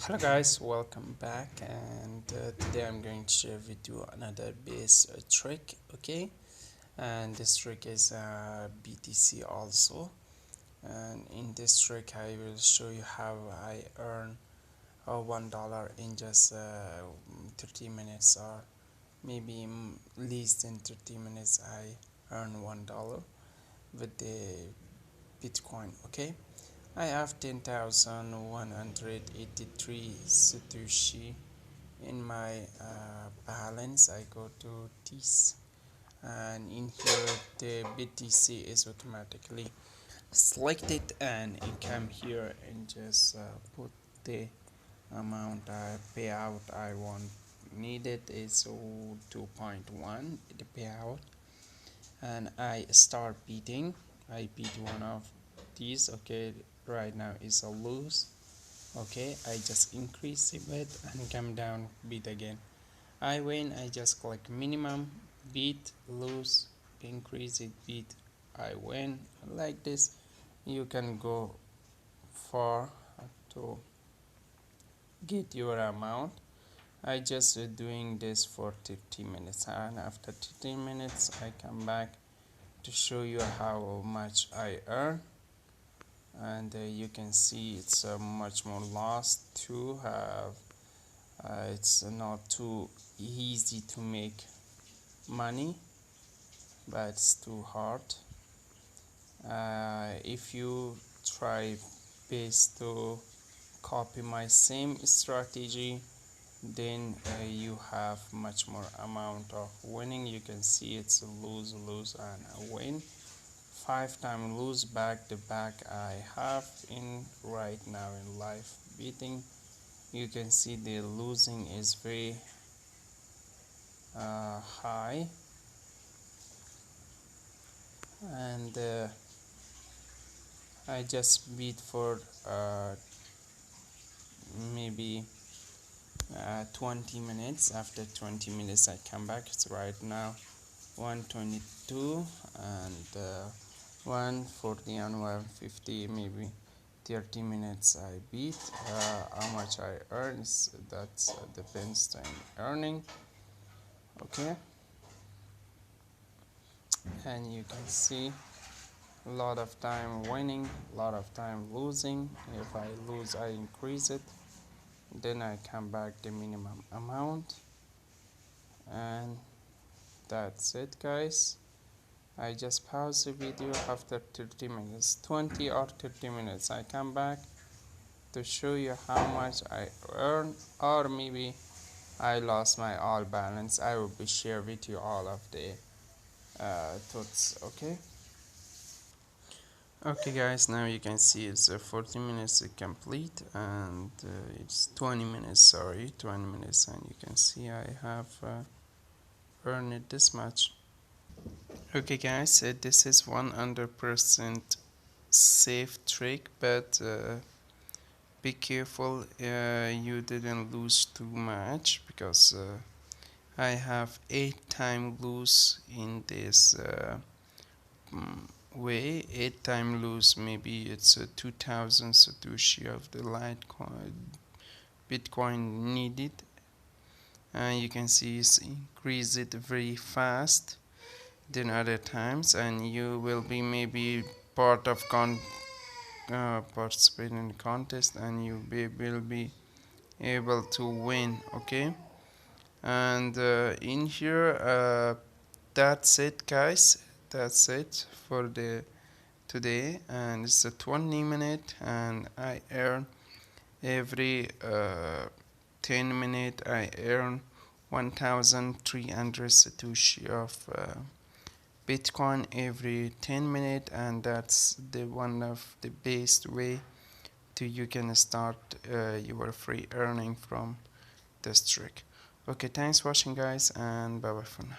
Hello guys, welcome back, and today I'm going to share with you another base trick. Okay, and this trick is BTC also, and in this trick I will show you how I earn $1 in just 30 minutes, or maybe less than 30 minutes. I earn $1 with the Bitcoin. Okay, I have 10,183 Satoshi in my balance. I go to this, and in here the BTC is automatically selected, and you come here and just put the amount payout I want. Needed is 2.1 the payout, and I start beating. I beat one of these. Okay, right now is a lose. Okay, I just increase it bit and come down, beat again. I win. I just click minimum, beat, lose, increase it, beat, I win. Like this you can go far to get your amount. I just doing this for 30 minutes, and after 30 minutes I come back to show you how much I earn. And you can see it's much more loss to have. It's not too easy to make money, but it's too hard. If you try best to copy my same strategy, then you have much more amount of winning. You can see it's a lose, lose, and a win. 5 times lose back to back I have in right now in live beating. You can see the losing is very high, and I just beat for maybe 20 minutes. After 20 minutes I come back. It's right now 122 and 140 and 150, maybe 30 minutes I beat. How much I earn is that's depends on earning. Okay, and you can see a lot of time winning, a lot of time losing. If I lose I increase it, then I come back the minimum amount, and that's it guys. I just pause the video after 30 minutes, 20 or 30 minutes. I come back to show you how much I earn, or maybe I lost my all balance. I will be share with you all of the thoughts. Okay guys, now you can see it's 40 minutes complete, and it's 20 minutes, 20 minutes, and you can see I have earned it this much. Okay guys, this is 100% safe trick, but be careful you didn't lose too much, because I have 8 times lose in this way. 8 times lose, maybe it's 2000 Satoshi of the Litecoin Bitcoin needed, and you can see it's increase it very fast than other times, and you will be maybe part of participate in the contest, and you will be able to win. Okay, and in here that's it guys, that's it for the today, and it's a 20 minute, and I earn every 10 minute I earn 1300 Satoshi of Bitcoin every 10 minutes, and that's the one of the best way to you can start your free earning from this trick. Okay, thanks for watching guys, and bye bye for now.